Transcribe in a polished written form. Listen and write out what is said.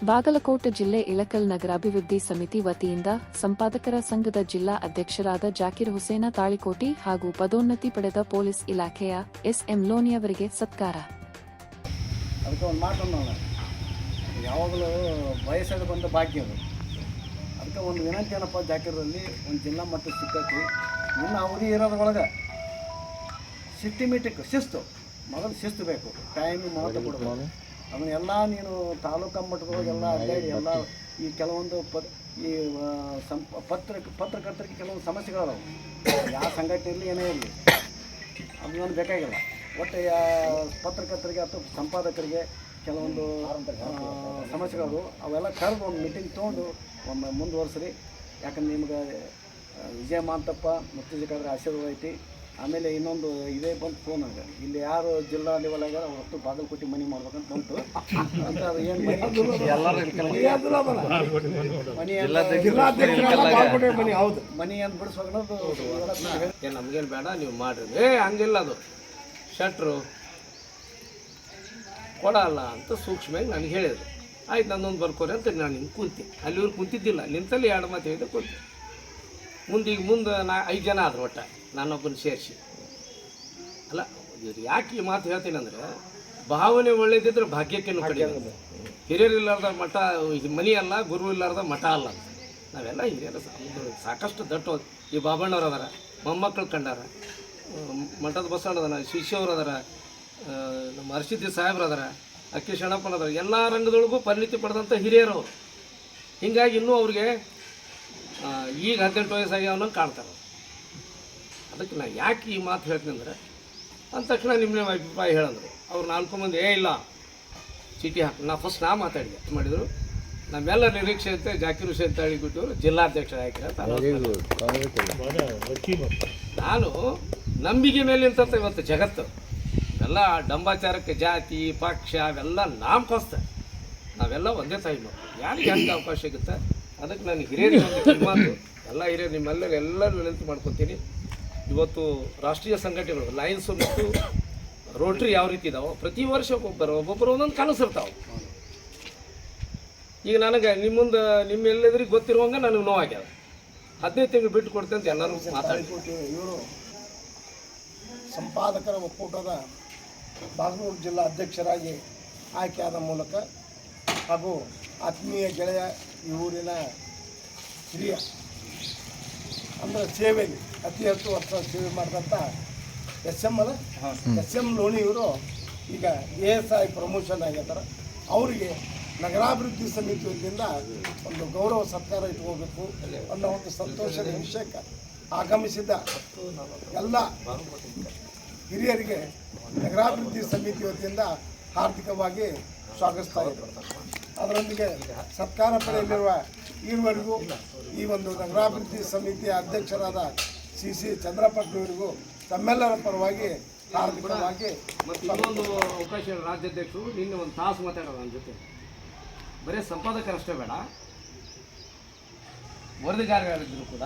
ಬಾಗಲಕೋಟೆ ಜಿಲ್ಲೆ ಇಳಕಲ್ ನಗರಾಭಿವೃದ್ಧಿ ಸಮಿತಿ ವತಿಯಿಂದ ಸಂಪಾದಕರ ಸಂಘದ ಜಿಲ್ಲಾ ಅಧ್ಯಕ್ಷರಾದ ಜಾಕಿರ್ ಹುಸೇನ ತಾಳಿಕೋಟಿ ಹಾಗೂ ಪದೋನ್ನತಿ ಪಡೆದ ಪೊಲೀಸ್ ಇಲಾಖೆಯ ಎಸ್.ಎಂ. ಲೋನಿಯವರಿಗೆ ಸತ್ಕಾರ. ಅದಕ್ಕೆ ಒಂದು ಮಾತನ್ನು ಯಾವಾಗಲೂ ವಯಸ್ಸಾದ ಬಂದ ಭಾಗ್ಯ ಅದು. ಅದಕ್ಕೆ ಒಂದು ವಿನಂತಿ ಏನಪ್ಪ, ಜಾಕಿರಲ್ಲಿ ಒಂದು ಜಿಲ್ಲಾ ಮಟ್ಟದ ಸಿಕ್ಕೈತಿ. ಇನ್ನು ಅವಧಿ ಇರೋದ್ರೊಳಗೆ ಸಿಸ್ಟಮೆಟಿಕ್ ಶಿಸ್ತು, ಮೊದಲು ಶಿಸ್ತು ಬೇಕು, ಟೈಮ್ ಮಹತ್ವ ಕೊಡಬೇಕು. ಅದನ್ನೆಲ್ಲ ನೀನು ತಾಲೂಕು ಮಟ್ಟದೊಳಗೆ ಎಲ್ಲ ಅಡ್ಡಾಡಿ ಎಲ್ಲ ಈ ಕೆಲವೊಂದು ಈ ಪತ್ರಕರ್ತರಿಗೆ ಕೆಲವೊಂದು ಸಮಸ್ಯೆಗಳದಾವೆ. ಯಾವ ಸಂಘಟನೆ ಇರಲಿ ಏನೇ ಇರಲಿ ಅದನ್ನು ಬೇಕಾಗಿಲ್ಲ. ಒಟ್ಟು ಪತ್ರಕರ್ತರಿಗೆ ಅಥವಾ ಸಂಪಾದಕರಿಗೆ ಕೆಲವೊಂದು ಸಮಸ್ಯೆಗಳು ಅವೆಲ್ಲ ಕರೆದು ಒಂದು ಮೀಟಿಂಗ್ ತೊಗೊಂಡು ಒಮ್ಮೆ ಮುಂದುವರ್ಸ್ರಿ. ಯಾಕಂದ್ರೆ ನಿಮ್ಗೆ ವಿಜಯ ಮಾಂತಪ್ಪ ಮುತ್ತುಜಿಕಾದ್ರೆ ಆಶೀರ್ವಾದ ಐತಿ. ಆಮೇಲೆ ಇನ್ನೊಂದು ಇದೇ ಬಂತು ಫೋನ್ ಆಗ, ಇಲ್ಲಿ ಯಾರು ಜಿಲ್ಲಾ ಲೆವೆಲ್ ಆಗ್ಯಾರ ಅವ್ರತ್ತು ಬಾಗಲಕೋಟೆ ಮನೆ ಮಾಡ್ಬೇಕಂತ ಬಂತು. ಅಂತ ಅದು ಏನು ಮನಿ ಹೌದು ಮನಿ ಅಂತ ಬಿಡಿಸ್ಬೇಕು. ನಮಗೇನು ಬೇಡ, ನೀವು ಮಾಡಿರಿ. ಹಂಗಿಲ್ಲ, ಅದು ಶಟ್ರು ಕೊಡಲ್ಲ ಅಂತ ಸೂಕ್ಷ್ಮವಾಗಿ ನನಗೆ ಹೇಳಿದ್ರು. ಆಯ್ತು, ನನ್ನೊಂದು ಬರ್ಕೋರಿ ಅಂತ ನಾನು ಹಿಂಗೆ ಕುಂತಿ. ಅಲ್ಲಿವ್ರು ಕುಂತಿದ್ದಿಲ್ಲ, ನಿಂತಲ್ಲಿ ಎರಡು ಮಾತು ಹೇಳಿದೆ ಕುಂತಿ. ಮುಂದೆ 5 ಜನ ಆದ್ರು ಒಟ್ಟು, ನಾನೊಬ್ಬನ ಸೇರಿಸಿ. ಅಲ್ಲ, ಇವ್ರು ಯಾಕೆ ಈ ಮಾತು ಹೇಳ್ತೀನಿ ಅಂದರೆ, ಭಾವನೆ ಒಳ್ಳೇದಿದ್ರೆ ಭಾಗ್ಯಕ್ಕೇನು ಕಡಿಮೆ. ಹಿರಿಯರಿಲ್ಲಾರ್ದ ಮಠ ಮನಿ ಅಲ್ಲ, ಗುರು ಇಲ್ಲಾರ್ದ ಮಠ ಅಲ್ಲ ಅಂತ. ನಾವೆಲ್ಲ ಹಿರಿಯರು ಸಾಕಷ್ಟು ದಟ್ಟು. ಈ ಬಾಬಣ್ಣವ್ರು ಅದಾರ, ಮೊಮ್ಮಕ್ಕಳು ಕಂಡಾರ, ಮಠದ ಬಸವಣ್ಣದನ, ಶಿಷ್ಯವ್ರು ಅದಾರ, ನಮ್ಮ ಹರ್ಷಿದ್ದಿ ಸಾಹೇಬ್ರು ಅದಾರ, ಅಕ್ಕಿ ಶಣಪ್ಪನ ಅದಾರ. ಎಲ್ಲ ರಂಗದೊಳಗೂ ಪರಿಣಿತಿ ಪಡೆದಂಥ ಹಿರಿಯರವರು. ಹೀಗಾಗಿ ಇನ್ನೂ ಅವ್ರಿಗೆ ಈಗ 18 ವಯಸ್ಸಾಗಿ ಅವನಂಗೆ ಕಾಣ್ತಾರೆ. ಅದಕ್ಕೆ ನಾನು ಯಾಕೆ ಈ ಮಾತು ಹೇಳ್ತೀನಿ ಅಂದರೆ, ಅಂದ ತಕ್ಷಣ ನಿಮ್ಮ ಅಭಿಪ್ರಾಯ ಹೇಳಂದರು. ಅವ್ರು 4 ಮಂದಿ ಇಲ್ಲ ಚೀಟಿ ಹಾಕಿ ನಾ ಮಾತಾಡಿದೆ ಮಾಡಿದರು. ನಮ್ಮೆಲ್ಲ ನಿರೀಕ್ಷೆ ಅಂತ ಜಾಕಿರ್ ಹುಸೇನ್ ತಾಳಿಕೋಟಿಯವರು ಜಿಲ್ಲಾಧ್ಯಕ್ಷ ಹಾಕಿರ. ನಾನು ನಂಬಿಕೆ ಮೇಲೆ ನಿಂತ ಇವತ್ತು ಜಗತ್ತು ಎಲ್ಲ ಡಂಬಾಚಾರಕ್ಕೆ ಜಾತಿ ಪಕ್ಷ ಅವೆಲ್ಲ ನಾಮಕೋಸ್ತ. ನಾವೆಲ್ಲ ಒಂದೇ ತಾಯಿ ಮಕ್ಕಳು, ಯಾರಿಗೆ ಹೆಂಗೆ ಅವಕಾಶ ಸಿಗುತ್ತೆ. ಅದಕ್ಕೆ ನಾನು ಹಿರಿಯರಿಗೆ ಮಾತು, ಎಲ್ಲ ಹಿರಿಯರು ನಿಮ್ಮೆಲ್ಲರೂ ವಿನಂತಿ ಮಾಡ್ಕೊತೀನಿ. ಇವತ್ತು ರಾಷ್ಟ್ರೀಯ ಸಂಘಟನೆಗಳು ಲಯನ್ಸು ಮತ್ತು ರೋಟ್ರಿ ಯಾವ ರೀತಿ ಇದಾವೆ, ಪ್ರತಿ ವರ್ಷ ಒಬ್ಬೊಬ್ಬರು ಒಂದೊಂದು ಕನಸಿರ್ತಾವೆ. ಈಗ ನನಗೆ ನಿಮ್ಮೆಲ್ಲದ್ರಿಗೆ ಗೊತ್ತಿರುವಂಗೆ ನನಗೆ ನೋವಾಗ್ಯದ. 15 ತಿಂಗಳು ಬಿಟ್ಟು ಕೊಡ್ತೇನೆ ಅಂತ ಎಲ್ಲರೂ ಮಾತಾಡಿ. ಇವರು ಸಂಪಾದಕರ ಒಕ್ಕೂಟದ ಬಾಗಲಕೋಟೆ ಜಿಲ್ಲಾ ಅಧ್ಯಕ್ಷರಾಗಿ ಆಯ್ಕೆಯಾದ ಮೂಲಕ ಹಾಗೂ ಆತ್ಮೀಯ ಗೆಳೆಯ ಈ ಊರಿನ ಹಿರಿಯ ಅಂದರೆ ಸೇವೆಯಲ್ಲಿ ಅತಿ ಹೆಚ್ಚು ವರ್ಷ ಸೇವೆ ಮಾಡಿದಂಥ ಎಸ್.ಎಂ. ಲೋಣಿ ಇವರು ಈಗ ASI ಪ್ರಮೋಷನ್ ಆಗಿರ್ತಾರೆ. ಅವರಿಗೆ ನಗರಾಭಿವೃದ್ಧಿ ಸಮಿತಿ ವತಿಯಿಂದ ಒಂದು ಗೌರವ ಸತ್ಕಾರ ಇಟ್ಕೋಬೇಕು ಅನ್ನೋ ಒಂದು ಸಂತೋಷದ ವಿಷಯಕ್ಕೆ ಆಗಮಿಸಿದ ಎಲ್ಲ ಹಿರಿಯರಿಗೆ ನಗರಾಭಿವೃದ್ಧಿ ಸಮಿತಿ ವತಿಯಿಂದ ಹಾರ್ದಿಕವಾಗಿ ಸ್ವಾಗತಿಸ್ತಾ ಇದ್ದಾರೆ. ಅದರೊಂದಿಗೆ ಸತ್ಕಾರ ಪಡೆಯಲಿರುವ ಈವರೆಗೂ ಈ ಒಂದು ನಗರಾಭಿವೃದ್ಧಿ ಸಮಿತಿಯ ಅಧ್ಯಕ್ಷರಾದ C.C. ಚಂದ್ರಪಟ್ಟಣವರಿಗೂ ತಮ್ಮೆಲ್ಲರ ಪರವಾಗಿ ಹಾರ್ದಿಕವಾಗಿ. ಮತ್ತು ಇನ್ನೊಂದು ಅವಕಾಶ, ರಾಜ್ಯಾಧ್ಯಕ್ಷರು ನಿನ್ನೆ ಒಂದು ತಾಸು ಮಾತಾಡೋದು ನನ್ನ ಜೊತೆ. ಬರೀ ಸಂಪಾದಕರಷ್ಟೇ ಬೇಡ, ವರದಿಗಾರರಿದ್ದರು ಕೂಡ